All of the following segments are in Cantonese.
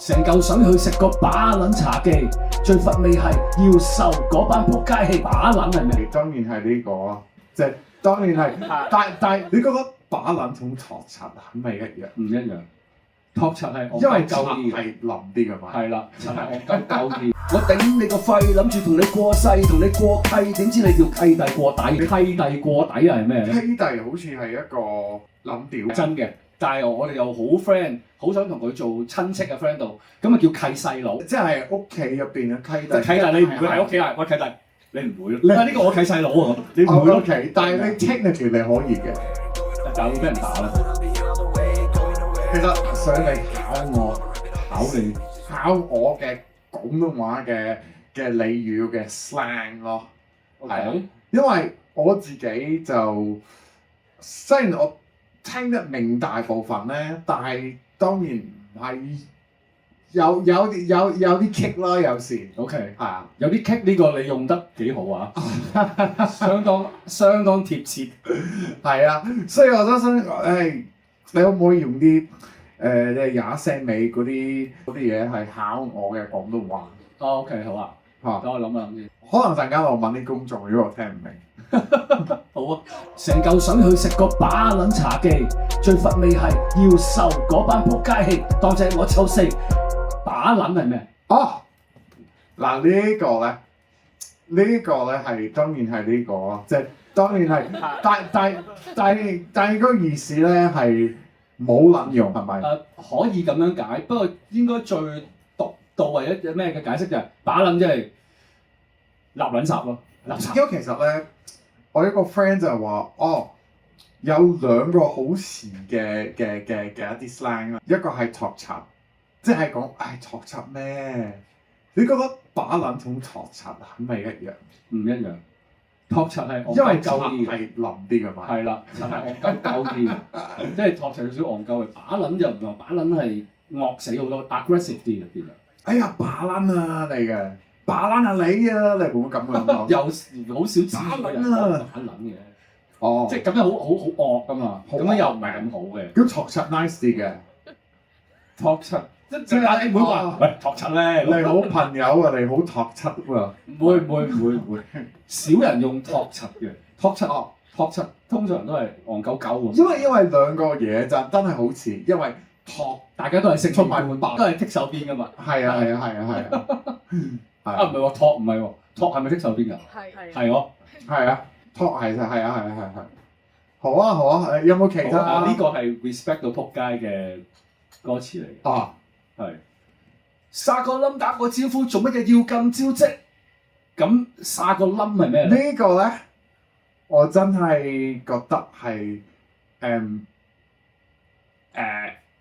成嚿想去食個把撚茶記，最乏味係要受嗰班仆街氣。把撚係咩？當然係呢個咯，即係當然係，但係你覺得把撚同托柒係咪一樣？唔一樣。托柒係因為鳩啲嘅，係腍啲㗎嘛。係啦，柒係戇鳩啲。我頂你個肺，諗住同你過世，同你過契，點知你條契弟過底？契弟過底係咩咧？契弟好似係一個諗屌真嘅，但係我哋又好 friend，好想同佢做親戚嘅 friend 度，咁啊叫契細佬。即係屋企入邊嘅契弟。契弟你唔會喺屋企啊？喂契弟，你唔會咯？啊呢個我契細佬喎，你唔會咯？ OK，但係你 technically 你可以嘅。但會俾人打啦。其實想你考我，考你考我嘅廣東話嘅俚語嘅 slang 咯。係啊，因為我自己就雖然我聽得明大部分咧，但係當然唔係有啲棘啦，有時 OK 係啊，有啲棘呢個你用得幾好啊，相當貼切。係啊，所以我都想你可唔可以用啲廿聲尾嗰啲嘢係考我嘅廣東話？哦 OK 好啊，嚇，等我諗下先。可能陣間我問啲公眾，如果我聽唔明。好啊，成嚿想去食個把撚茶記，最乏味係要受嗰班仆街氣。當正我臭四把撚係咩？哦，嗱呢個咧係當然係呢個咯，即係當然係，但係嗰個意思咧係冇撚用係咪？可以咁樣解，不過應該最獨到位一咩嘅解釋就係把撚即係立撚雜咯，垃圾。因為其實咧，我一個 friend 就話有兩個好時嘅一啲 slang 啦，一個係托柒，即係講托柒咩？你覺得把撚同托柒係咪一樣？唔一樣，托柒係因為戇鳩啲嘅，係腍啲㗎嘛。係啦，柒係戇鳩啲嘅，即係托柒有少少戇鳩嘅。把撚就唔同，把撚係惡死好多 ，aggressive 啲嘅變啦。哎呀，把撚啊你嘅，把撚啊你啊，你會唔會咁樣講？有好少知把人撚啊把撚嘅，哦，即係咁樣好惡噶嘛，好咁樣又唔係咁好嘅。咁托柒 nice 啲嘅，托柒即係你唔會話喂托柒咧，你好朋友啊，你好托柒喎。唔會，少人用托柒嘅，托柒通常都係戇鳩鳩咁。因為兩個嘢就真係好似，因為托大家都係識同埋都係剔手邊噶嘛。係啊，啊唔係喎，托唔係喎，托係咪剔手邊㗎？係喎。係啊，托係。好啊，有冇其他？呢個係 respect 到仆街嘅歌詞嚟嘅。啊，係。殺個冧打個招呼，做乜嘢要咁招積？咁殺個冧係咩咧？呢個咧，我真係覺得係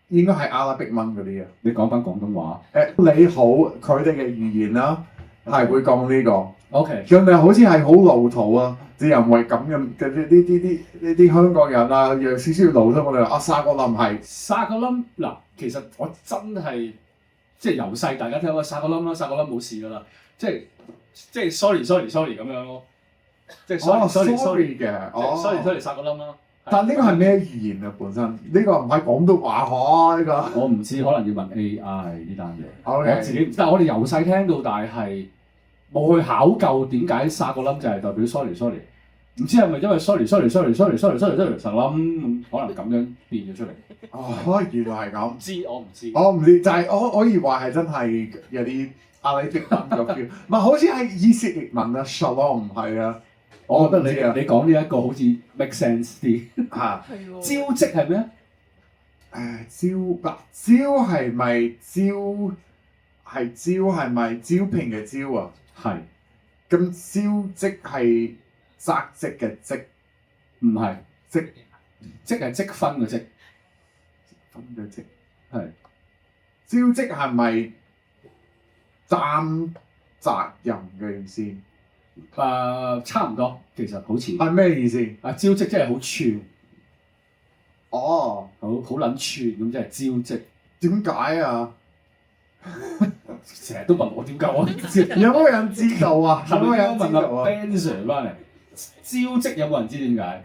應該係阿拉伯文嗰啲啊。你講翻廣東話。你好，佢哋嘅語言啦，係會講呢個。OK。佢哋好似係好老土啊，啲人為咁嘅呢啲香港人啊，有少少老土。我哋話殺個冧係殺個冧嗱，其實我真係即係由細大家聽話殺個冧啦，殺個冧冇事㗎啦，即係 sorry 咁樣咯，即係 sorry 嘅，sorry 殺個冧啦。但呢個係咩語言啊？本身呢個唔係廣東話嗬，呢個我唔知，可能要問 AI 呢單嘢。 Okay 我自己，但係我哋由細聽到大係冇去考究點解殺個冧就係代表 sorry，唔知係咪因為 sorry 實冧咁，可能咁樣變咗出嚟。哦，原來係咁。我唔知。我唔知，就係我以為係真係有啲阿拉伯文咁叫，唔係好似係以色列文啊 ，shalom 係啊。我覺得唔知啊你講呢一個好似 make sense 啲。嚇，招積係咩？招係咪招聘嘅招啊？係。咁招積係扎職嘅職，唔係。積係積分嘅積。分嘅積。係。招積係咪擔責任嘅意思？差唔多，其實好似。係咩意思？招積即係好串。哦，好撚串咁即係招積。點解啊？成日都問我點解，我唔知。有冇人知道啊？有冇人知道啊？Ben Sir 翻嚟，招積有冇人知點解？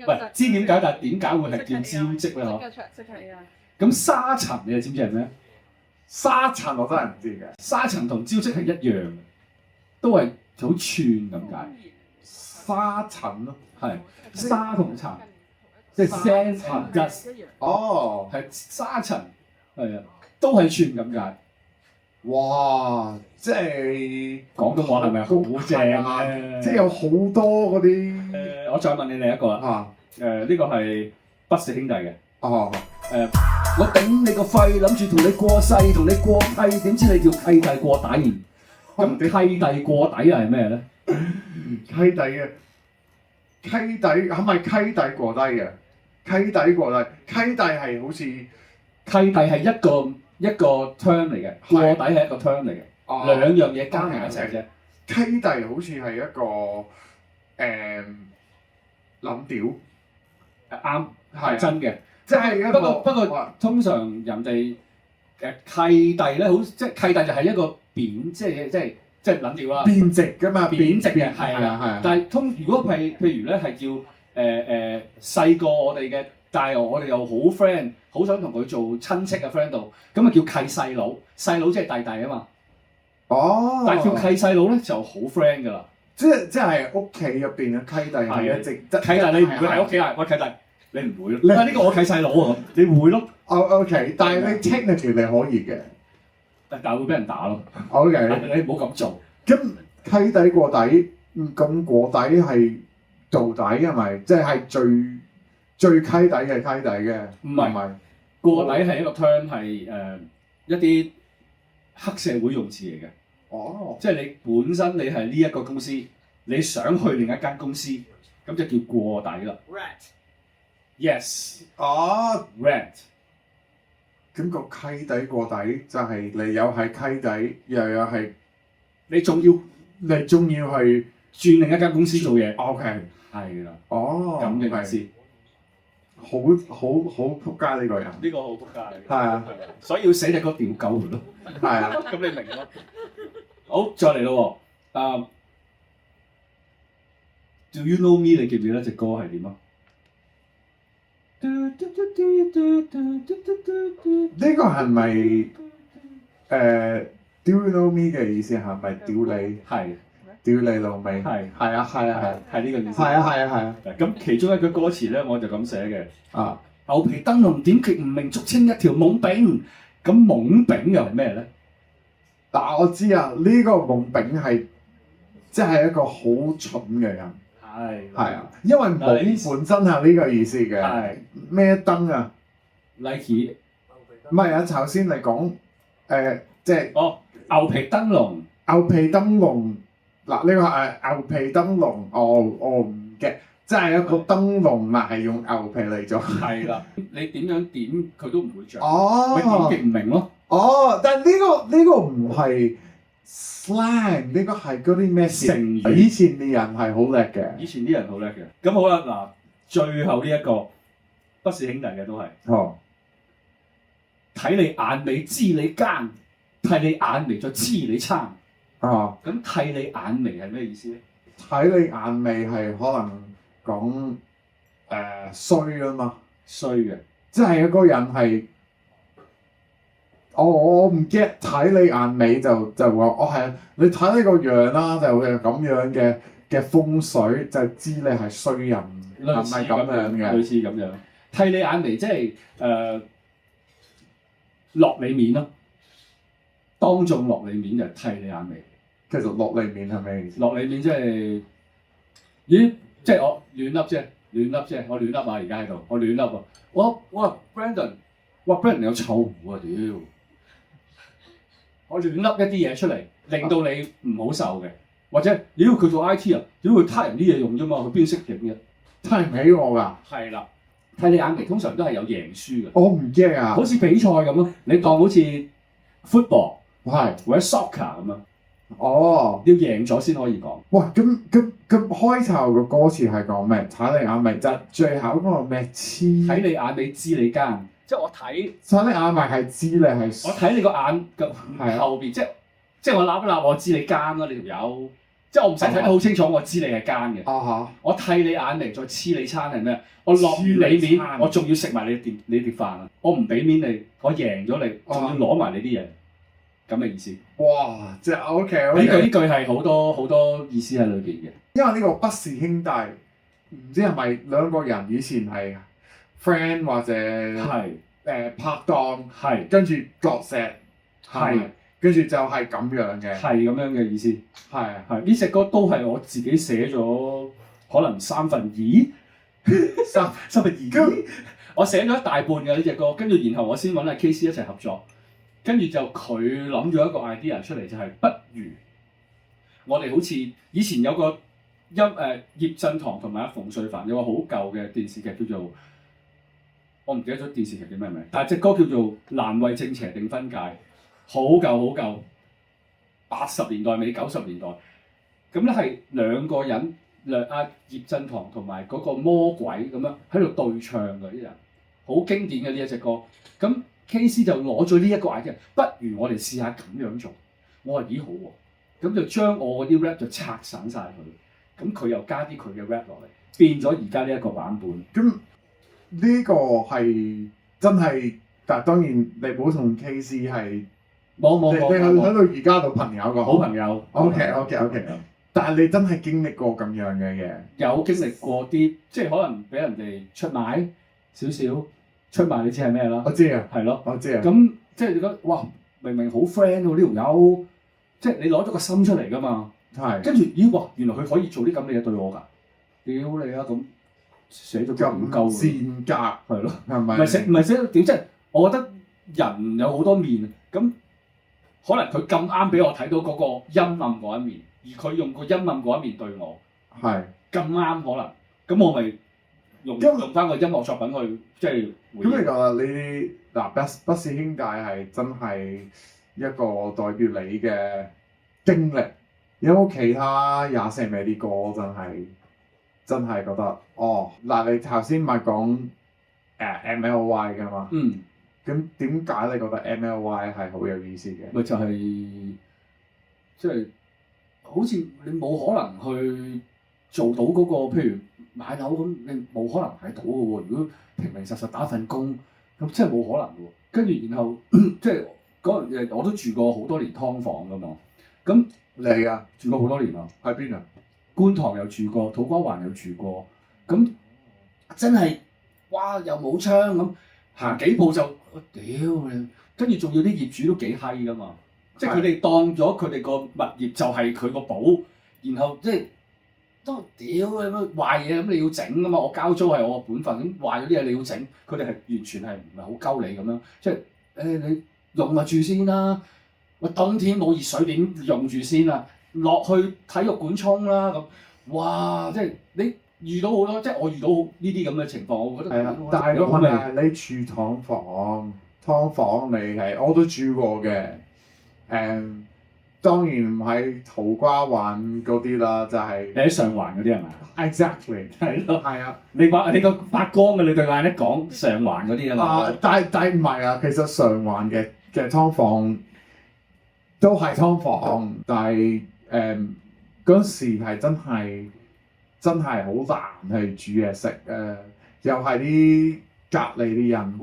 喂，知點解，但係點解會係叫招積咧？嗬？咁沙塵你又知唔知係咩？沙塵我真係唔知嘅。沙塵同招積係一樣嘅，都係好串咁解。沙塵咯，係沙同塵，即係 sand and dust。哦，係沙塵，係啊，都係串咁解。哇！即係廣東話係咪好正啊？即係有好多嗰啲我再問你另一個啦。啊，呢個係不是兄弟嘅。哦，我頂你個肺，諗住同你過世，同你過契，點知你條契弟過底？咁契弟過底係咩咧？契弟嘅契弟係咪契弟過低嘅？契弟過低，契弟係好似契弟係一個 term 嚟嘅，過底係一個 term 嚟嘅，兩樣嘢加埋一齊啫。契弟好似係一個諗屌，啱係真嘅。即係一個不過通常人哋契弟咧，好即係契弟就係一個貶，即係諗住啦。貶值㗎嘛，貶值嘅係啊係啊。但係如果譬如咧係叫細過我哋嘅，但係我哋又好 friend， 好想同佢做親戚嘅 friend 度，咁啊叫契細佬，細佬即係弟弟啊嘛。哦。但係叫契細佬咧就好 friend 㗎啦。即係屋企入邊嘅契弟係一直契弟你唔會喺屋企啊？喂契弟，你唔會咯。呢個我契細佬喎，你會咯。OK，但係你 technically 你可以嘅，但係會俾人打咯。OK，你唔好咁做。咁契弟過底，咁過底係到底係咪？即係最契弟嘅契弟嘅？唔係，過底係一個 term 係一啲黑社會用詞嚟嘅。哦，即係你本身你係呢一個公司，你想去另一間公司，咁就叫過底啦。Yes。哦 Rat。咁個契弟過底就係你又係契弟，又係你仲要去轉另一間公司做嘢。OK。係啦。哦。咁嘅意思。好撲街呢個人。呢個好撲街。係啊。所以要寫隻歌屌鳩佢咯。係啊。咁你明咯？好，再嚟咯喎。Do you know me？ 你記唔記得隻歌係點啊？呢個係咪Do you know me 嘅意思係咪屌你？係。屌你老味。係啊係呢個意思。係啊。咁其中一句歌詞咧，我就咁寫嘅。啊，牛皮燈籠點極唔明，俗稱一條懵丙。咁懵丙又係咩咧？嗱我知啊，呢個懵丙係即係一個好蠢嘅人。係啊，因為懵本身係呢個意思嘅。係咩燈啊 ？Nike。唔係啊，頭先你講即係牛皮燈籠。牛皮燈籠嗱，呢個係牛皮燈籠，我唔嘅，即係一個燈籠，但係用牛皮嚟做。係啦，你點樣點佢都唔會着。咪點極唔明咯。但係呢個唔係 slang，呢個係嗰啲咩成語？以前啲人係好叻嘅。以前啲人好叻嘅。咁好啦，嗱，最後呢一個不是兄弟嘅都係。睇你眼尾知你奸，睇你眼眉再黐你撐。咁睇你眼眉係咩意思咧？睇你眼尾係可能講衰啊嘛。衰嘅，即係一個人係。我唔 get 睇你眼尾就話係你睇你個樣啦，就會咁樣嘅風水就知你係衰人，係咪咁樣嘅？類似咁樣，睇你眼眉即係落你面咯，當眾落你面就係睇你眼眉。其實落你面係咩意思？落你面即係咦？即係我亂笠啫，我亂笠啊！而家喺度，我亂笠啊！哇 Brandon 有臭狐啊！屌！我亂笠一啲嘢出嚟，令到你唔好受嘅，或者屌佢做 IT 啊，屌佢撻人啲嘢用啫嘛，佢邊識影嘅？睇唔起我㗎？係啦，睇你眼眉通常都係有贏輸嘅。我唔驚啊！好似比賽咁咯，你當好似 football 係或者 soccer 咁樣。要贏咗先可以講。哇！咁開頭個歌詞係講咩？睇你眼眉，就最後嗰個咩？睇你眼尾知你奸。即係我睇你眼眉係知你係。我睇你個眼嘅後邊，即係我揦一揦，我知你奸啦，你條友。即係我唔使睇得好清楚，我知你係奸嘅。我剃你眼眉再黐你餐係咩？我落你面，我仲要食埋你碟飯啊！我唔俾面你，我贏咗你，仲要攞埋你啲嘢，咁嘅意思。哇！即係 OK。呢句係好多意思喺裏邊嘅。因為呢個不是兄弟，唔知係咪兩個人以前係 friend 或者拍檔，跟住割石，跟住就係咁樣嘅，係咁樣嘅意思。係呢隻歌都係我自己寫咗，可能三分二，三分二。我寫咗一大半嘅呢隻歌，跟住然後我先揾阿 KC 一齊合作，跟住就佢諗咗一個 idea 出嚟，就係不如我哋好似以前有個葉振棠同埋阿馮淬帆有個好舊嘅電視劇叫做，我唔記得咗電視劇叫咩名，但係隻歌叫做《難為正邪定分界》，好舊，80年代尾90年代，咁咧係兩個人，阿葉振棠同埋嗰個魔鬼咁樣喺度對唱嘅啲人，好經典嘅呢一隻歌。咁 KC 就攞咗呢一個 idea，不如我哋試下咁樣做。我話咦好喎，咁就將我嗰啲 rap 就拆散晒佢，咁佢又加啲佢嘅 rap 落嚟，變咗而家呢一個版本。咁呢個係真係，但係當然你冇同 KC 係冇，你喺到而家度朋友個好朋友。OK。但係你真係經歷過咁樣嘅嘢，有經歷過啲，即係可能俾人哋出賣少少，出賣你知係咩啦？我知啊，係咯，我知啊。咁即係你覺得哇，明明好 friend 喎呢條友，即係你攞咗個心出嚟㗎嘛。係。跟住咦哇，原來佢可以做啲咁嘅嘢對我㗎，屌你啊咁寫咗咁鳩賤格係咯，係咪？唔係寫到屌，即係我覺得人有好多面，咁可能佢咁啱俾我睇到嗰個陰暗嗰一面。而佢用個陰暗嗰一面對我，係咁啱可能，咁我咪用翻個音樂作品去即係回應。咁你覺得你嗱不是兄弟係真係一個代表你嘅經歷，有冇其他24味啲歌真係覺得哦嗱？你頭先咪講MLY 㗎嘛？咁點解你覺得 MLY 係好有意思嘅？咪就係即係。好似你冇可能去做到嗰個，譬如買樓咁，你冇可能買到嘅喎。如果平平實實打份工，咁真係冇可能嘅喎。跟住然後即係嗰我都住過好多年劏房㗎嘛。咁你啊，住過好多年啊？喺邊啊？觀塘又住過，土瓜灣又住過。咁真係哇，又冇窗咁，行幾步就屌你，跟住仲要啲業主都幾閪㗎嘛。即係佢哋當咗佢哋個物業就係佢個寶，然後即係都屌你乜壞嘢咁你要整㗎嘛？我交租係我個本分，咁壞咗啲嘢你要整，佢哋係完全係唔係好鳩你咁樣？即係你用下住先啦，喂冬天冇熱水點用住先啊？落去體育館沖啦咁，哇！即係你遇到好多，即係我遇到呢啲咁嘅情況，我覺得係啊。但係個問題係你住劏房你係我都住過嘅。當然唔係土瓜灣嗰啲啦，就係你喺上環嗰啲係咪 ？Exactly 係咯，係啊。你個發光嘅你對眼一講上環嗰啲啊嘛。但係唔係啊，其實上環嘅劏房都係劏房，但係嗰時係真係好難去煮嘢食又係啲隔離啲人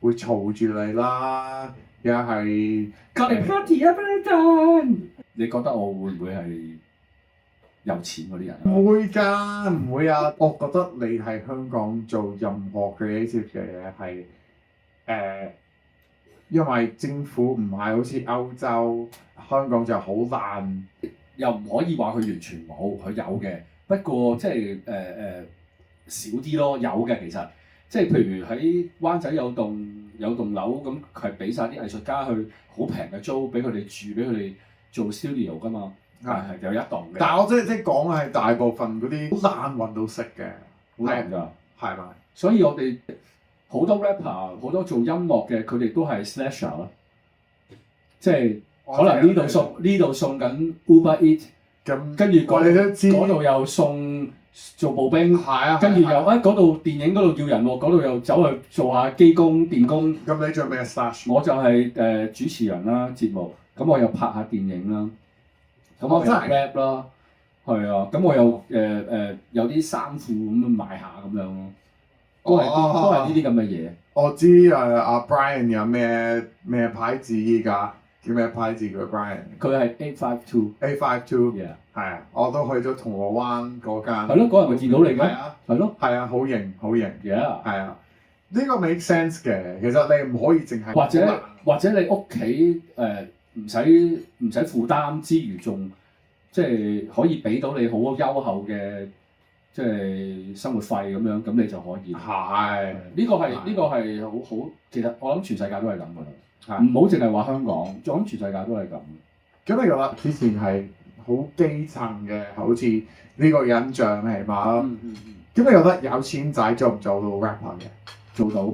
會嘈住你啦。又係隔離 party 啊 ，Brandon！你覺得我會唔會係有錢嗰啲人？唔會㗎，唔會啊！我覺得你喺香港做任何 creative 嘅嘢係因為政府唔係好似歐洲，香港就好難，又唔可以話佢完全冇，佢有嘅。不過即係少啲咯，有嘅其實。即係譬如喺灣仔有棟樓咁，佢係俾晒啲藝術家去好平嘅租俾佢哋住，俾佢哋做 studio 㗎嘛。係有一棟嘅。但係我即係講係大部分嗰啲好難揾到食嘅，好難㗎。係咪？所以我哋好多 rapper 好多做音樂嘅，佢哋都係 slasher 咯。即係可能呢度送緊 Uber Eat，跟住嗰度又送。做步兵，跟住又嗰度電影嗰度要人喎，嗰度又走去做下機工、電工。咁你做咩 slash？ 我就係主持人啦，節目。咁我又拍下電影啦。咁我又 rap 啦。係啊，咁我有有啲衫褲咁樣賣下咁樣咯，都係呢啲咁嘅嘢。我知阿 Brian 有咩牌子依家？叫咩牌子嘅 Brian？ 佢係852。係啊，我都去咗銅鑼灣嗰間。係咯，嗰日咪見到你嘅。係咯。係啊，好型。Yeah。係啊，呢個 make sense 嘅。其實你唔可以淨係或者你屋企唔使負擔之餘，仲即係可以俾到你好優厚嘅即係生活費咁樣，咁你就可以。係。呢個係好，其實我諗全世界都係咁噶啦。唔好淨係話香港，我諗全世界都係咁。咁你覺得之前係好基層嘅，好似呢個印象係嘛？咁你覺得有錢仔做唔做到 rapper 嘅？做到，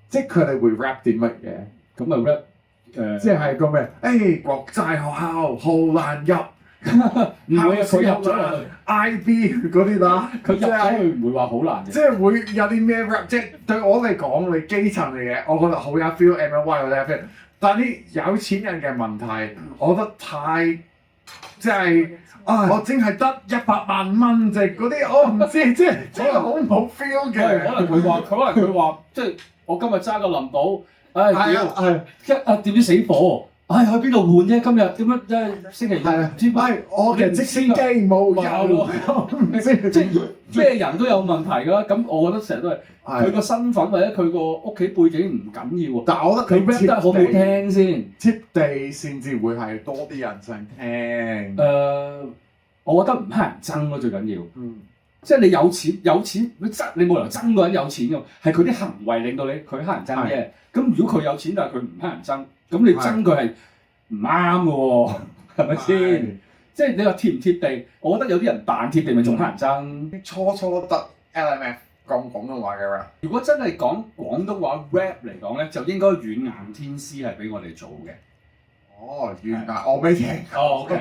即係佢哋會 rap 啲乜嘢？咁啊 rap 即係個咩？國際學校好難入，唔會啊！佢入咗落去 IB 嗰啲啦，佢入咗去唔會話好難嘅。即係會有啲咩 rap？即係對我嚟講，你基層嘅嘢，我覺得好有 feel，MY 我有 feel。但係啲有錢人嘅問題，我覺得太即係我淨係得100萬蚊，即係嗰啲我唔知，即係真係好冇 feel 嘅。可能佢話，即係我今日揸個林寶，點知死火，去邊度換啫？今日點樣即係星期日？我嘅直升機冇油，即係咩人都有問題㗎。咁我覺得成日都係佢個身份或者佢個屋企背景唔緊要喎。但係我覺得佢 rap 得好唔好聽先？貼地先至會係多啲人想聽。我覺得唔乞人憎咯，最緊要。即係你有錢，你冇理由憎個人有錢㗎，係佢啲行為令到佢乞人憎啫。咁如果佢有錢，但係佢唔乞人憎，咁你憎佢係唔啱嘅喎，係咪先？即係你話貼唔貼地，我覺得有啲人扮貼地咪仲乞人憎。初得 LMF 講廣東話嘅 rap。如果真係講廣東話 rap 嚟講咧，就應該軟硬天師係俾我哋做嘅。軟硬我未聽。OK。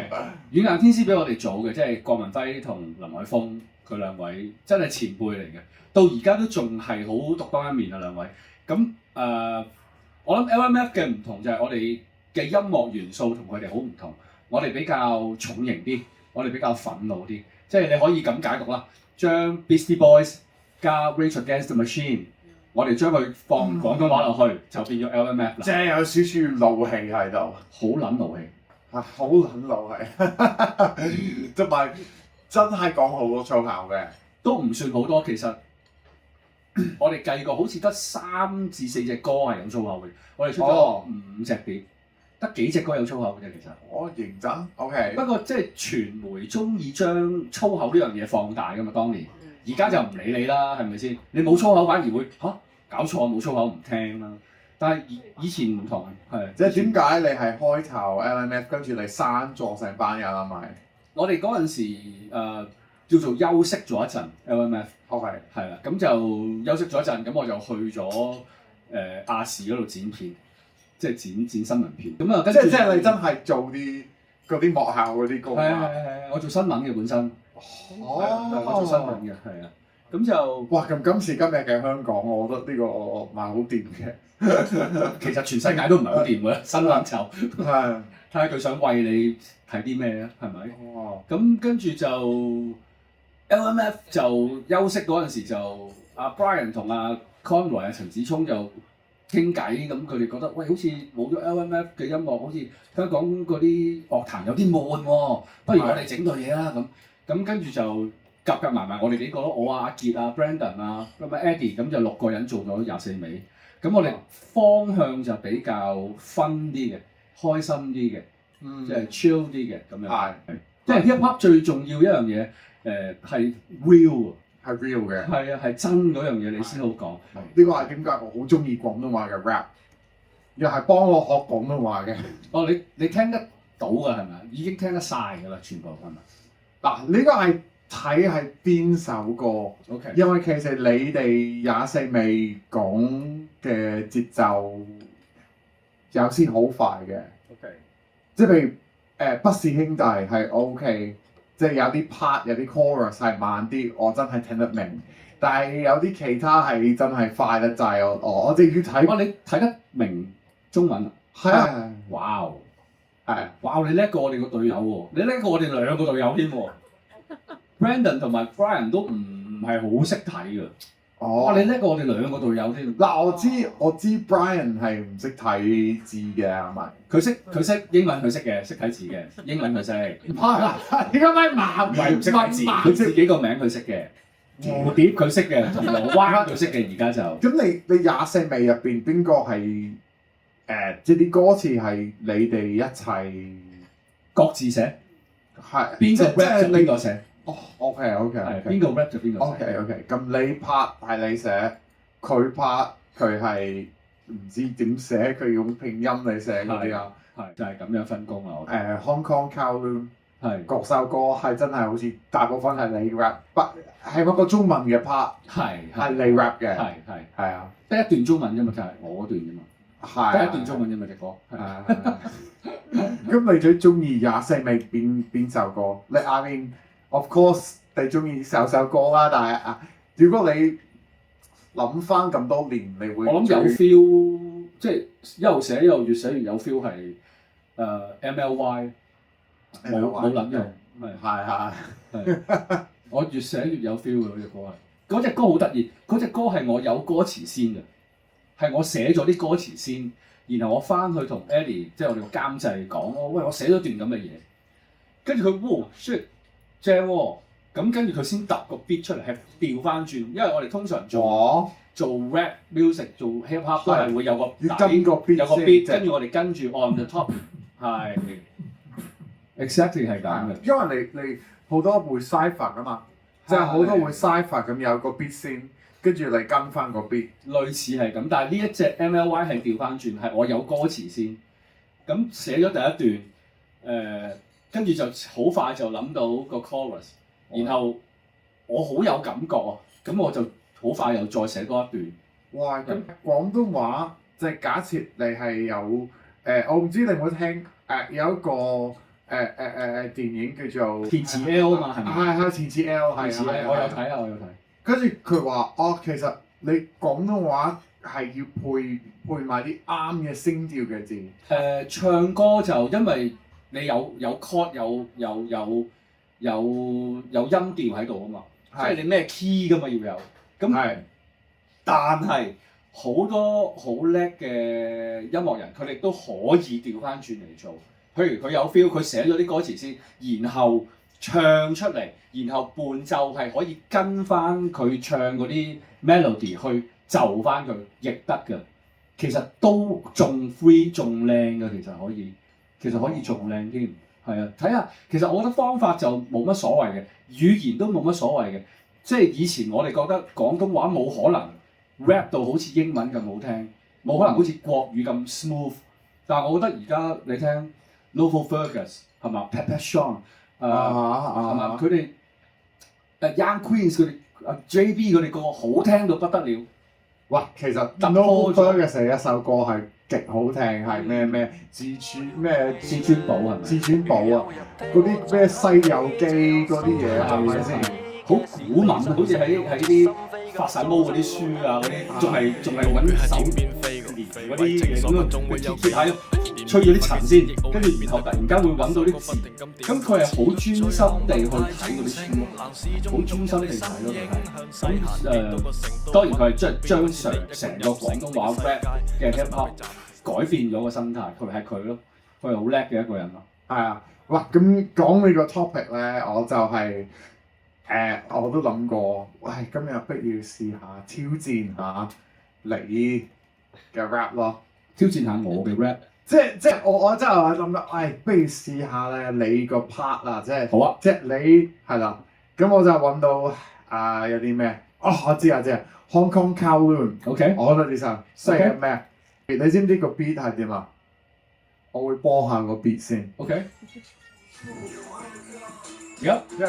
軟硬天師俾我哋做嘅，即係郭文輝同林海峰佢兩位真係前輩嚟嘅，到而家都仲係好獨當一面啊兩位。咁我諗 LMF 嘅唔同就係我哋嘅音樂元素同佢哋好唔同，我哋比較重型啲，我哋比較憤怒啲，即係你可以咁解讀啦，將 Beastie Boys 加 Rage Against the Machine， 我哋將佢放廣東話落去，就變咗 LMF 啦。即係有少少怒氣喺度，好撚怒氣，好撚怒氣，同埋真係講好多粗口嘅，都唔算好多其實。我哋計過好似得3至4隻歌係有粗口嘅，我哋出咗5隻碟，得幾隻歌有粗口嘅啫。其實我認真 OK。不過即係傳媒中意將粗口呢樣嘢放大㗎嘛，當年。而家就唔理你啦，係咪先？你冇粗口反而會搞錯，冇粗口唔聽啦。但係以前唔同，係即係點解你係開頭 LMF 跟住你刪咗成班人啊？咪我哋嗰陣時叫做休息咗一陣 LMF。OK。係啦，咁就休息咗一陣，咁我就去咗亞視嗰度剪片，即係剪新聞片。咁啊，跟住即係你真係做啲嗰啲幕後嗰啲工啊？係，我做新聞嘅本身。我做新聞嘅，係啊。咁就哇！咁今時今日嘅香港，我覺得呢個唔係好掂嘅。其實全世界都唔係好掂嘅，新聞就係睇下佢想餵你睇啲咩啊？係咪？咁跟住就 LMF 就休息嗰陣時就阿 Brian 同阿 Conroy 阿陳子聰就傾偈，咁佢哋覺得喂，好似冇咗 LMF 嘅音樂，好似香港嗰啲樂壇有啲悶喎，不如我哋整隊嘢啦咁。咁跟住就夾埋我哋幾個咯，我阿傑啊、Brandon 啊、咁啊 Eddie， 咁就6個人做咗24味。咁我哋方向就比較 fun 啲嘅，開心啲嘅，即係 chill 啲嘅咁樣。係，即係 hip hop 最重要一樣嘢，係 real 係 real 嘅。係啊，係真嗰樣嘢你先好講。呢個係點解我好中意廣東話嘅 rap，又係幫我學廣東話嘅。你聽得到㗎係咪？已經聽得晒㗎啦，全部係咪？嗱，呢個係睇係邊首歌 ，OK，因為其實你哋24味講嘅節奏有先好快嘅 ，OK，即係譬如不是兄弟係 OK，即係有啲 part 有啲 chorus 係慢啲，我真係聽得明。但係有啲其他係真係快得滯，我哋要睇。你睇得明中文啊？係啊！哇！係，哇！你叻過我哋個隊友喎，你叻過我哋2個隊友添喎。Brandon 同埋 Brian 都唔係好識睇㗎。哇！你叻過我哋兩個隊友添。嗱，我知 Brian 係唔識睇字嘅，係咪？佢識英文，佢識嘅，識睇字嘅。英文佢識。係點解咪盲？唔係唔識睇字，佢自己個名佢識嘅。蝴蝶佢識嘅，銅鑼灣佢識嘅，而家就。咁你24味入邊邊個係即係啲歌詞係你哋一齊各自寫？係邊個 rap 就邊個寫？哦，OK，係邊個 rap 就邊個寫。OK，咁你 part 係你寫，佢 part 佢係唔知點寫，佢用拼音嚟寫嗰啲啊。係就係咁樣分工啊。Hong Kong Kowloon 係各首歌係真係好似大部分係你 rap，係嗰個中文嘅 part 係你 rap 嘅。係啊，得一段中文啫嘛，就係我嗰段啫嘛。係得一段中文啫嘛，隻歌。咁你最中意24味邊首歌？你 I mean of course 你中意首歌啦，但係如果你諗翻咁多年，你會我諗有 feel， 即係一路寫一路越寫越有 feel 係MLY 冇撚用，係我越寫越有 feel 嘅嗰隻歌係，嗰隻歌好得意，嗰隻歌係我有歌詞先嘅，係我寫咗啲歌詞先，然後我翻去同 Eddie 即係我哋個監製講，喂我寫咗段咁嘅嘢，跟住佢哇 shit 正喎，咁跟住佢先揼個 beat 出嚟，係調翻轉，因為我哋通常做 rap music 做 hip hop 都係會有個底，有個 beat， 跟住我哋跟住 on the top 係 exactly 係咁嘅，因為你好多會 cipher 噶嘛，即係好多會 cipher 咁有個 beat 先，跟住你跟翻個 beat，類似係咁，但係呢一隻 MLY 係調翻轉，係我有歌詞先，咁寫咗第一段，跟住就好快就諗到個 chorus， 然後我好有感覺啊，咁我就好快又再寫多一段。哇！咁廣東話即係假設你係有我唔知你有冇聽有一個電影叫做填詞 L 啊嘛，係咪？係填詞 L 係。我有睇啊，我有睇。跟住佢話其實你廣東話係要配埋啲啱嘅聲調嘅字。唱歌就因為你有 chord 有音調喺度啊嘛，即係你咩 key 噶嘛要有。咁但係好多好叻嘅音樂人，佢哋都可以調翻轉嚟做。譬如佢有 feel， 佢寫咗啲歌詞先，然後唱出嚟，然後伴奏係可以跟翻佢唱嗰啲 melody 去就翻佢，亦得㗎。其實都仲 free 仲靚㗎，其實可以仲靚添。係啊，睇下，其實我覺得方法就冇乜所謂嘅，語言都冇乜所謂嘅。即係以前我哋覺得廣東話冇可能 rap 到好似英文咁好聽，冇可能好似國語咁 smooth。但係我覺得而家你聽 Lovo Fergus 係嘛 Pepper Sean 係嘛佢哋Young Queens 佢哋JB 佢哋個好聽到不得了。哇！其實 Lovo Fergus 一首歌係極好聽，係咩至尊寶係咪？至尊寶啊！嗰啲咩西遊記嗰啲嘢係咪先？好古文，好似喺啲發晒毛嗰啲書啊，嗰啲仲係揾手連嗰啲嘢咁樣貼下，吹咗啲塵先，跟住然後突然間會揾到啲字，咁佢係好專心地去睇嗰啲書咯，好專心地睇咯佢係。咁當然佢係將成個廣東話 rap 嘅 hip hop 改變咗個生態，佢係佢咯，佢係好叻嘅一個人咯。係啊，哇！咁講呢個 topic 咧，我就係。我都諗過，喂，今日不如試下挑戰下你嘅 rap 咯，挑戰下我嘅 rap，即係我真係諗到，不如試下咧你個 part 啊，即係好啊，即係你係啦，咁我就揾到有啲咩？我知，Hong Kong Kowloon，OK， 我覺得呢首即係咩？你知唔知個 beat 係點啊？我會播下個 beat 先 ，OK，有，係點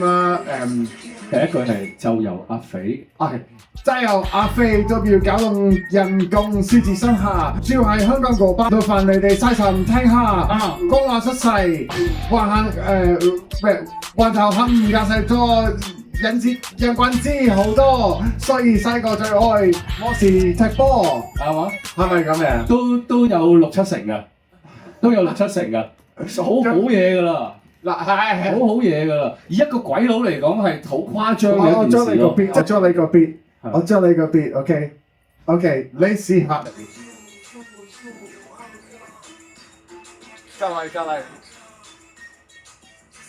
啊？第一句係就由阿肥，真由阿肥都要搞動人工獅子山下，主要係香港個班都煩你哋西神聽下，講話出世，環頭冚家細多，引節人滾知好多，所以細個最愛我是踢波，係嘛？係咪咁嘅？都有6-7成㗎。都有6-7成㗎，好嘢㗎啦。嗱係好嘢㗎啦！以一個鬼佬嚟講係好誇張嘅我一件事咯。我將你個 beat，OK，你試下。隔離。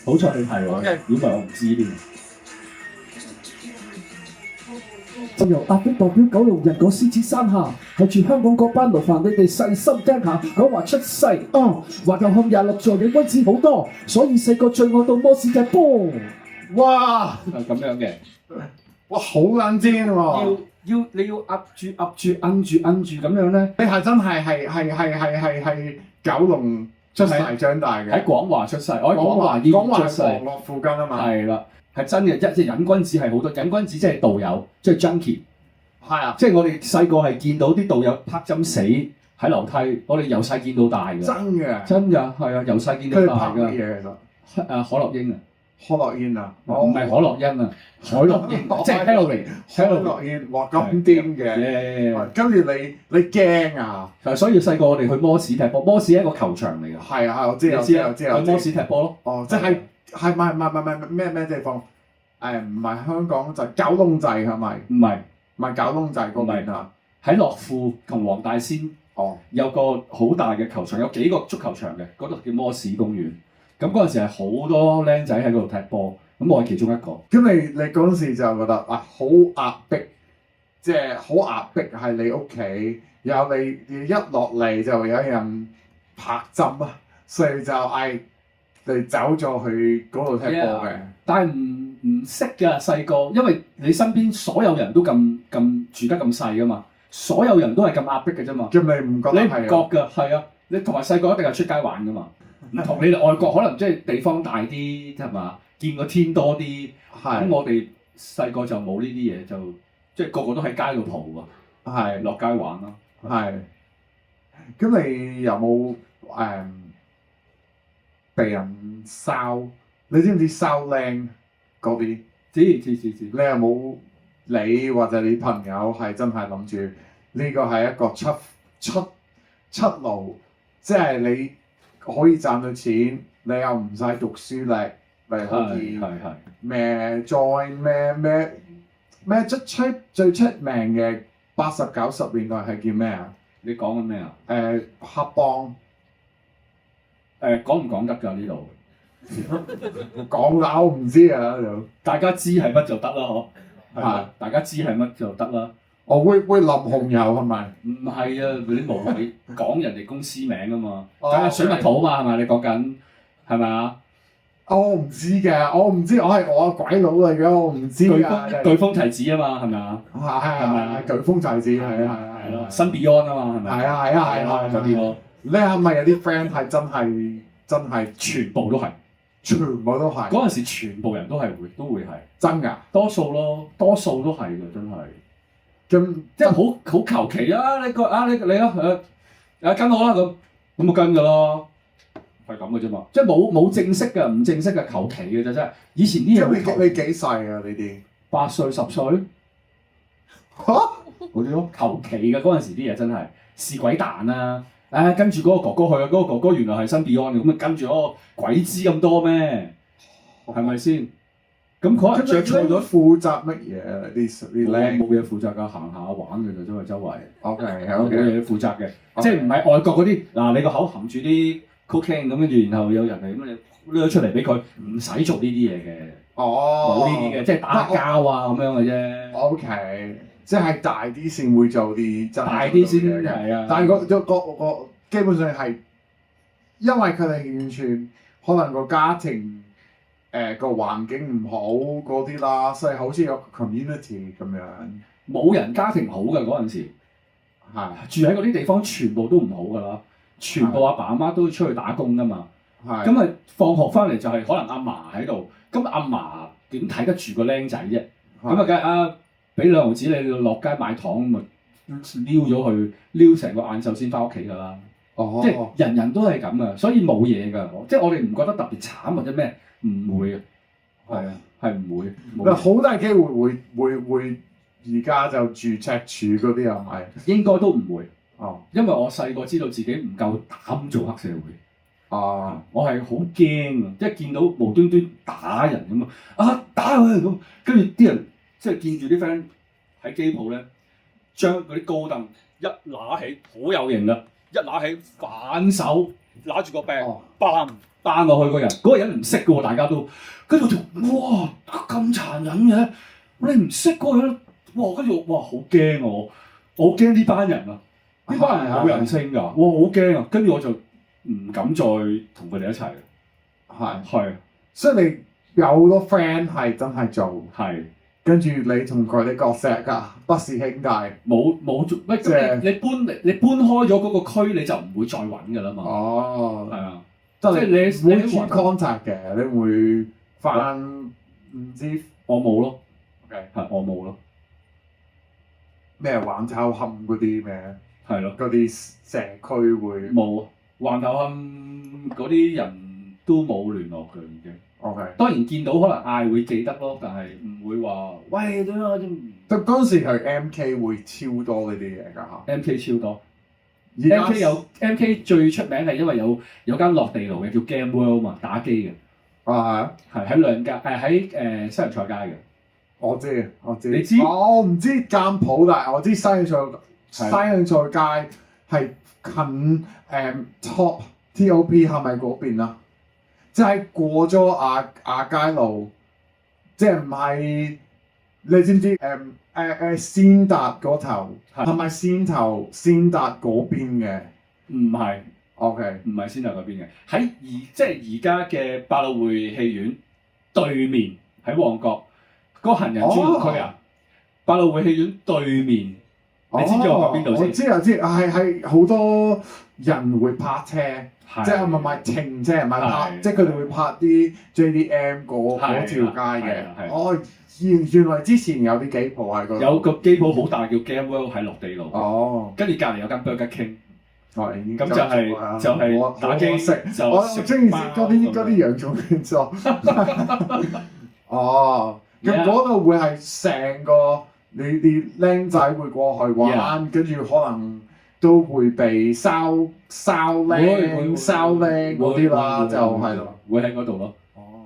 好彩你係喎，如果唔係我唔知添。就由壓迫代表九龍人嗰獅子山下，係住香港嗰班勞煩你哋細心聽下，講話出世，話頭磡26座嘅君子好多，所以細個最愛到摩士踢波。哇！係咁樣嘅。哇，好撚尖喎！你要壓住摁住咁樣咧。你係真係九龍出世長大嘅。喺廣華出世，我喺廣華醫院出世。廣樂附近啊嘛。係啦，係真嘅，即係癮君子係好多，癮君子即係道友，即係 junkie。係啊，即係我哋細個係見到啲道友拍針死喺樓梯，我哋由細見到大㗎。真嘅。真㗎，係啊，由細見到大㗎。佢哋拍乜嘢其實？可樂英啊。可樂煙啊？唔係可樂因啊，海洛因，即係 Halloween。可樂煙，哇咁癲嘅。跟住你驚啊？所以細個我哋去摩士踢波，摩士係一個球場嚟㗎。係啊，我知。去摩士踢波咯。哦，即係咩地方？唔係香港就九龍寨係咪？唔係九龍寨嗰邊啊。喺樂富同黃大仙有個好大嘅球場，有幾個足球場嘅，嗰度叫摩士公園。咁嗰陣時係好多僆仔喺嗰度踢波，咁我係其中一個。咁你嗰陣時就覺得好壓迫，即係好壓迫係你屋企，然後你一落嚟就有人拍針啊，所以就嗌你走咗去嗰度踢波嘅。但係唔識㗎細個，因為你身邊所有人都咁住得咁細㗎嘛，所有人都係咁壓迫嘅啫嘛。咁你唔覺得？你唔覺㗎，係啊，你同埋細個一定係出街玩㗎嘛。唔同你哋外國可能即係地方大啲係嘛，見個天多啲。咁我哋細個就冇呢啲嘢，就即係個個都喺街度蒲喎。落街玩咯。咁你有冇被人騷？你知唔知騷靚嗰啲？知。你有冇你或者你朋友係真係諗住呢個係一個出路，即係你可以賺到錢，你又唔使讀書叻，咪可以咩 join 咩最出名嘅80-90年代係叫咩啊？你講緊咩啊？黑幫。講唔講得㗎呢度？講啦，我唔知啊就。大家知係乜就得啦，嗬。大家知係乜就得啦。我會淋紅油係咪？唔係啊，你冇你講人哋公司名啊嘛，梗係水蜜桃啊嘛，係咪？你講緊係咪啊？我唔知嘅，我唔知，我係鬼佬嚟嘅，我唔知㗎。颶風提子啊嘛，係咪啊？係咪？颶風提子係咯，新 Beyond 啊嘛，係咪？係啊，嗰啲咯。你係咪有啲 friend 係真係全部都係？全部都係。嗰陣時全部人都會係。真㗎？多數都係㗎，真係。咁即係好求其啊！你啦，跟我啦咁咪跟㗎咯，係咁嘅啫嘛。即係冇正式嘅，唔正式嘅，求其嘅啫，真係。以前啲嘢你幾細啊？你哋8歲10歲嗰啲咯，求其嘅嗰陣時啲嘢真係試鬼蛋啦！跟住嗰個哥哥去啊，嗰個哥哥原來係新 Beyond 嘅，咁咪跟住嗰個鬼知咁多咩？係咪先？咁可能着錯咗。負責乜嘢？啲靚冇嘢負責㗎，行下玩嘅就真係周圍。OK，冇嘢負責嘅，即係唔係外國嗰啲嗱？你個口含住啲 cocaine 咁，跟住然後有人嚟咁你攞出嚟俾佢，唔使做呢啲嘢嘅。冇呢啲嘅，即係打交啊咁樣嘅啫。OK，即係大啲先會做啲真係大啲先係啊。但係個基本上係因為佢哋完全可能個家庭。個環境唔好嗰啲啦，所以好似有個 community 咁樣。冇人家庭好嘅嗰陣時，住喺嗰啲地方全部都唔好㗎啦，全部阿爸阿媽都要出去打工㗎嘛。咁咪放學翻嚟就係可能阿嫲喺度，咁阿嫲點睇得住個僆仔啫？咁啊梗係俾2毫子你落街買糖咪撩咗佢，撩成個晏晝先翻屋企㗎啦。即係人人都係咁啊，所以冇嘢㗎。即係我哋唔覺得特別慘或者咩。唔會啊，係唔會。好大機會會而家就住赤柱嗰啲係咪？應該都唔會。因為我細個知道自己唔夠膽做黑社會。哦，我係好驚啊！即係見到無端端打人咁啊，打佢咁，跟住啲人即係見住啲 friend 喺機鋪咧，將嗰啲高凳一揦起，好有型噶，一揦起反手揦住個柄，掟落去個人，嗰個人唔識嘅喎，大家都跟住我就哇咁殘忍嘅，你唔識嗰個人，哇跟住哇好驚我好驚呢班人啊！呢班人冇人性㗎，哇好驚啊！跟住我就唔敢再同佢哋一齊嘅。係，所以你有好多 friend 係真係做，係跟住你同佢哋割錫㗎，不是兄弟。冇做乜即係你搬開咗嗰個區你就唔會再揾㗎啦嘛。哦，係啊，即係你會 keep contact 嘅，你會翻唔知我冇咯。OK，係我冇咯。咩橫頭磡嗰啲咩？係咯，嗰啲社區會冇橫頭磡嗰啲人都冇聯絡佢已經。OK，當然見到可能嗌會記得咯，但係唔會話喂點啊！咁嗰陣時係 MK 會超多呢啲嘢㗎嚇。MK 超多。MK 最出名係因為有間落地爐嘅叫 Game World 嘛，打機嘅。啊係喺兩間喺西洋菜街嘅。我知。你知？我唔知間鋪，但係我知西洋菜街係近TOP 係咪嗰邊啊？即係過咗亞皆路，即係唔係？你知唔知先達嗰頭係咪先達嗰邊嘅？唔係。OK，唔係先達嗰邊嘅，即係而家嘅百老匯戲院對面喺旺角嗰個行人專用區啊！百老匯戲院對面，你知唔知我講邊度先？我知，係好多人會泊車，即係唔係停車，唔係泊，即係佢哋會泊啲 JDM 嗰條街嘅。哦，原來之前有啲機鋪喺嗰度。有個機鋪好大叫 Game World 喺落地路。哦。跟住隔離有間 Burger King。咁就係打機食，我中意食嗰啲洋葱卷作。哦，咁嗰度會係成個你啲僆仔會過去玩，跟住可能都會被燒靚嗰啲啦，就係咯，會喺嗰度咯。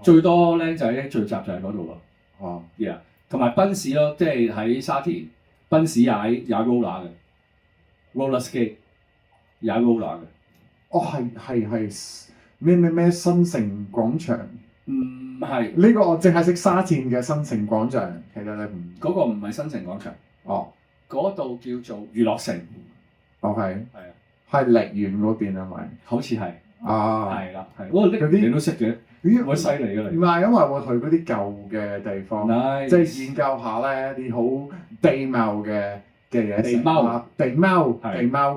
最多僆仔聚集就係嗰度咯。哦，yeah，同埋賓士咯，即係喺沙田賓士踩 roller 嘅 roller skate。踩 roller 嘅。哦，係咩新城廣場？唔係。呢個我淨係識沙田嘅新城廣場，其實你唔嗰個唔係新城廣場。哦。嗰度叫做娛樂城。OK。係啊。係瀝源嗰邊係咪？好似係。啊。係啦，係。嗰啲你都識嘅。咦？好犀利嘅你。唔係，因為我去嗰啲舊嘅地方，即係研究下咧啲好地貌嘅嘢食。地貓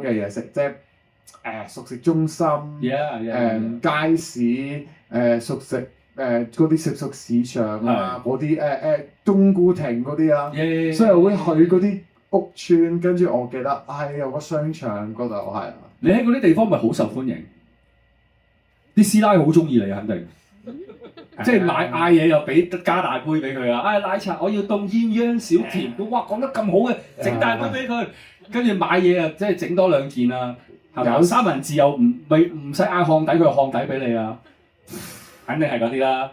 嘅嘢食，即係。熟食中心，街市，熟食嗰啲食熟市場啊，嗰啲冬菇亭嗰啲啊，所以我會去嗰啲屋村，跟住我記得有個商場嗰度係啊。你喺嗰啲地方咪好受歡迎？啲師奶好中意你肯定，即係嗌嘢又俾加大杯俾佢啊！奶茶我要凍鴛鴦小甜，哇講得咁好嘅，整大杯俾佢，跟住買嘢啊，即係整多2件啊！有三文治又唔使嗌烘底，佢烘底俾你啊！肯定係嗰啲啦。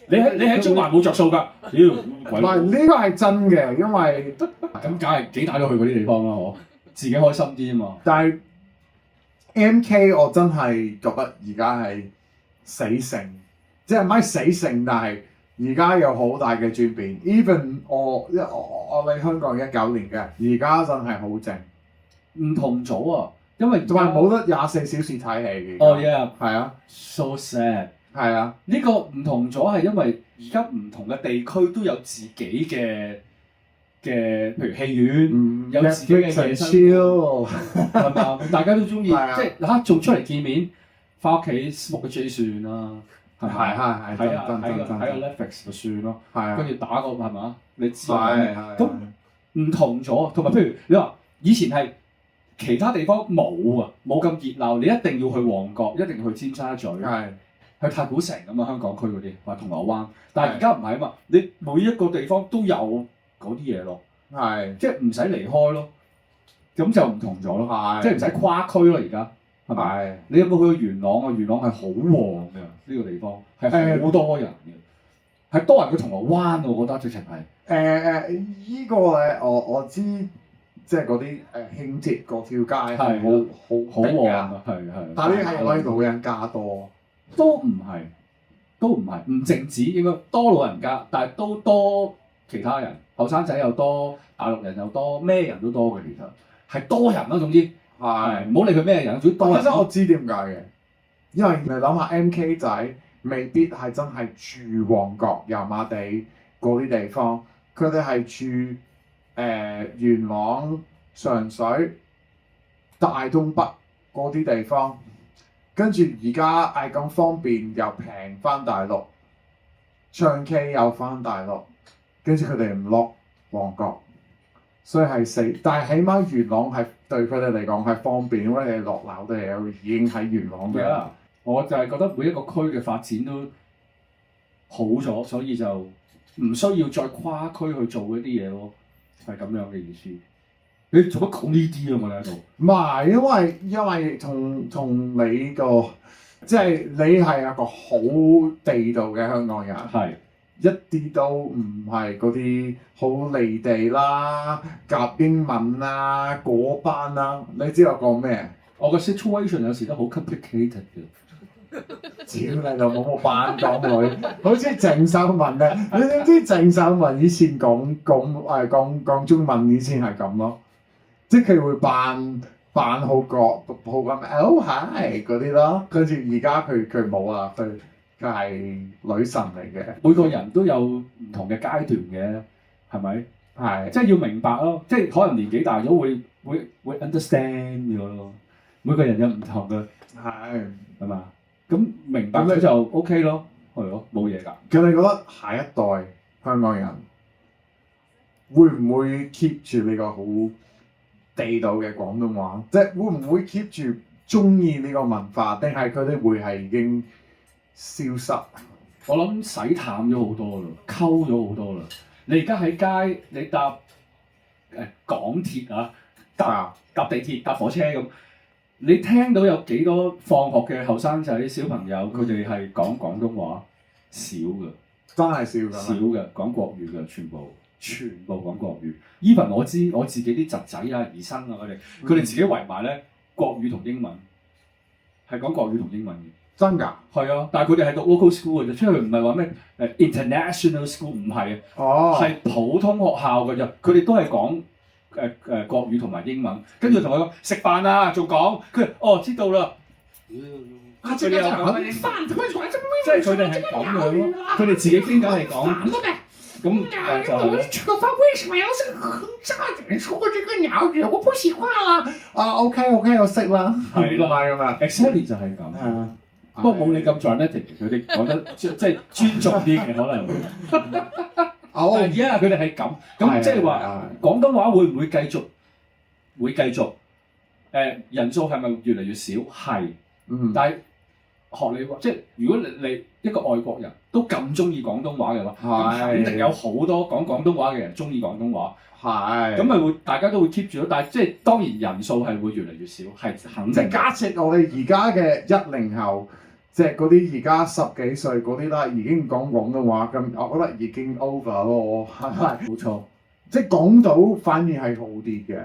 你喺中環冇着數㗎，唔係呢個係真嘅，因為咁梗係幾大都去嗰啲地方啦，我自己開心啲啊嘛。但係 MK 我真係覺得而家係死城，即係唔係死城，但係而家有好大嘅轉變。Even 我嚟香港19年嘅，而家真係好靜，唔同咗啊！因為同埋冇得24小時睇戲嘅。哦 yeah，係啊 ，so sad。係啊，呢個唔同咗係因為而家唔同嘅地區都有自己嘅，譬如戲院，有自己嘅嘢超，係嘛？大家都中意，即係仲出嚟見面，翻屋企 smoke 個 J 算啦，係睇個 Netflix 就算咯，跟住打個係嘛？你知咁唔同咗，同埋譬如你話以前係。其他地方冇啊，冇咁熱鬧，你一定要去旺角，一定要去尖沙咀，去太古城咁啊，香港區嗰啲，或銅鑼灣。但係而家唔係啊嘛，你每一個地方都有嗰啲嘢咯，即係唔使離開咯，咁就唔同咗咯，即係唔使跨區咯而家。係咪？你有冇去過元朗啊？元朗係好旺嘅呢個地方，係好多人嘅，係多人嘅銅鑼灣，我覺得直情係。依個咧，我知，即係嗰啲輕鐵嗰條街係好旺啊，係。但係呢係我啲老人家多，都唔係，唔淨止應該多老人家，但係都多其他人，後生仔又多，大陸人又多，咩人都多嘅，其實係多人咯，總之係唔好理佢咩人，總之多人。其實我知點解嘅，因為你諗下 MK 仔未必係真係住旺角、油麻地嗰啲地方，佢哋係住元朗、上水、大東北嗰啲地方。跟住而家咁方便又平翻大陸，唱 K 又翻大陸，跟住佢哋唔落旺角，所以係死。但係起碼元朗係對佢哋嚟講係方便，因為你落樓都係已經喺元朗嘅。我就係覺得每一個區嘅發展都好咗，所以就唔需要再跨區去做一啲嘢咯，係咁樣嘅意思。你做乜講呢啲啊？我哋喺度唔係，因為同你個即係你係一個好地道嘅香港人，係一啲都唔係嗰啲好離地啦、夾英文啦、嗰班啦。你知我講咩？我個 situation 有時都好 complicated 嘅。屌你就冇扮港女，好似鄭秀文咧，你知唔知鄭秀文以前講中文以前係咁咯？即係佢會扮好咁 oh hi 嗰啲咯，跟住而家佢冇啦，佢係女神嚟嘅。每個人都有唔同嘅階段嘅，係咪？係，即係要明白咯，即係可能年紀大咗會 understand 咗咯。每個人有唔同嘅，係嘛？咁明白咗就 OK 咯，係咯，冇嘢㗎。咁你覺得下一代香港人會唔會 keep 住呢個好地道嘅廣東話，即係會唔會 keep 住中意呢個文化，定係佢哋會係已經消失？我諗洗淡咗好多啦，溝咗好多啦。你而家喺街，你搭港鐵啊，搭地鐵、搭火車咁，你聽到有幾多放學嘅後生仔、小朋友，佢哋係講廣東話？少嘅，真係少㗎。少嘅，講國語嘅全部講國語。even 我知我自己啲侄仔啊、兒甥啊，佢哋自己圍埋咧國語同英文，係講國語同英文嘅。真㗎？係啊，但係佢哋係讀 local school 嘅啫，出去唔係話咩international school，唔係啊，係普通學校嘅啫。佢哋都係講國語同埋英文，跟住同佢講食飯啊，仲講佢知道啦。佢哋又講，即係佢哋係咁樣咯。佢哋自己邊梗係講。咁就係咧。吃個飯為什麼要是很炸點說這個鳥語？我不喜歡啦。OK， 我識啦。係啦，咁啊 exactly 就係咁。不過冇你咁 dramatic，佢哋講得即係尊重啲嘅可能。但係而家佢哋係咁即係話廣東話會唔會繼續？會繼續。人數係咪越嚟越少？係。但係學你話，即係如果你一個外國人都咁中意廣東話嘅話，咁肯定有好多講廣東話嘅人中意廣東話。係。咁咪會大家都會 keep 住咯，但係即係當然人數係會越嚟越少，係肯定。即係假設我哋而家嘅10後。即係嗰啲而家10幾歲嗰啲啦，已經講廣東話咁，我覺得已經 over 咯，係咪？冇錯，即係港島反而係好啲嘅，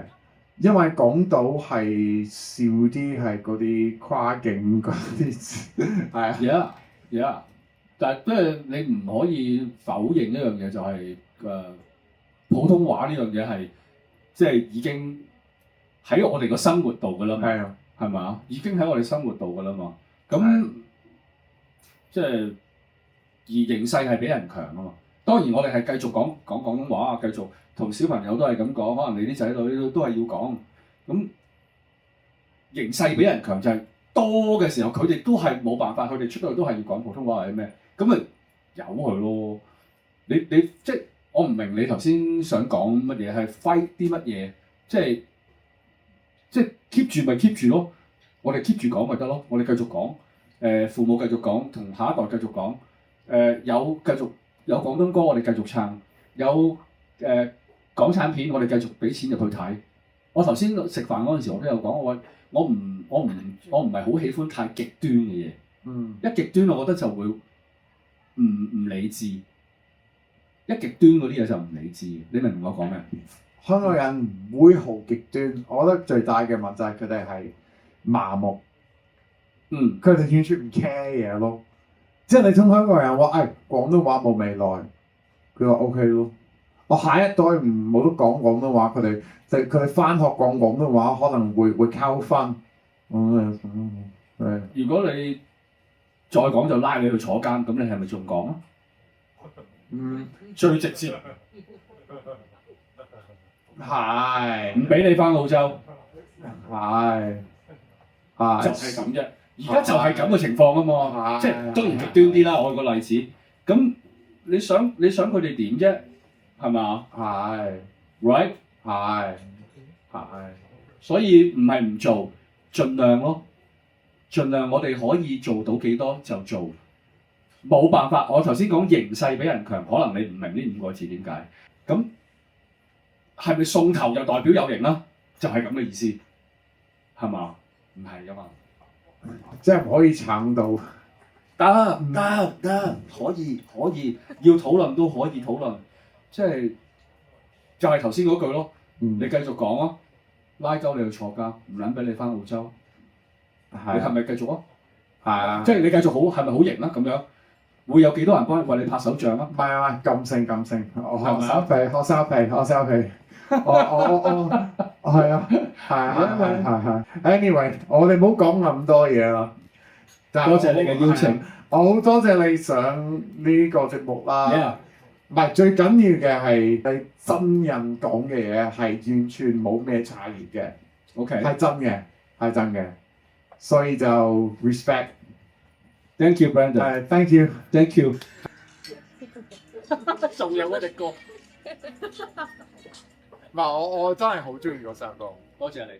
因為港島係少啲係嗰啲跨境嗰啲，係啊。Yeah，但係即係你唔可以否認一樣嘢，就係普通話呢樣嘢係即係已經喺我哋個生活度㗎啦嘛，係嘛？已經喺我哋生活度㗎啦嘛，咁。即係而形勢係比人強啊嘛，當然我哋係繼續講廣東話啊，繼續同小朋友都係咁講，可能你啲仔女都係要講，咁形勢比人強就係多嘅時候，佢哋都係冇辦法，佢哋出到去都係要講普通話或者咩，咁咪由佢咯。你即係我唔明你頭先想講乜嘢，係 fight 啲乜嘢，即係 keep 住咪 keep 住咯，我哋 keep 住講咪得咯，我哋繼續講。父母繼續講，同下一代繼續講，繼續有廣東歌，我哋繼續唱，有港產片，我哋繼續俾錢入去睇我頭先食飯嗰陣時，我都有講，我唔係好喜歡太極端嘅嘢。一極端我覺得就會唔理智。一極端嗰啲嘢就唔理智。你明唔明我講咩？香港人唔會好極端，我覺得最大嘅問題係佢哋係麻木。佢哋完全唔 care 嘢咯。即係你同香港人話，廣東話冇未來，佢話 OK 咯。我下一代冇得講廣東話，佢哋翻學講廣東話可能會扣分。如果你再講就拉你去坐監，咁你係咪仲講啊？最直接係唔俾你翻澳洲，係就係咁啫。而家就係咁嘅情況啊嘛，即係當然極端啲啦。我個例子，咁你想佢哋點啫？係嘛？係 ，right 係。所以唔係唔做，盡量咯，盡量我哋可以做到幾多就做。冇辦法，我頭先講形勢比人強，可能你唔明呢5個字點解？咁係咪送頭就代表有型啦？就係咁嘅意思，係嘛？唔係噶嘛，即係唔可以撐到。得，可以，要討論都可以討論，即係就係頭先嗰句咯。你繼續講啊，拉鳩你去坐監，唔撚俾你翻澳洲，你係咪繼續啊？係啊，即係你繼續好，係咪好型啊？咁樣會有幾多人幫為你拍手掌啊？唔係，撳性，我收皮，係啊。Anyway，我哋唔好講咁多嘢啦。多謝你嘅邀請，我好多謝你上呢個節目啦。唔係最緊要嘅係你真人講嘅嘢係完全冇咩差異嘅。OK，係真嘅，所以就 respect。Thank you, Brandon。Thank you。仲有嗰隻歌。唔係我真係好中意嗰首歌。多謝你。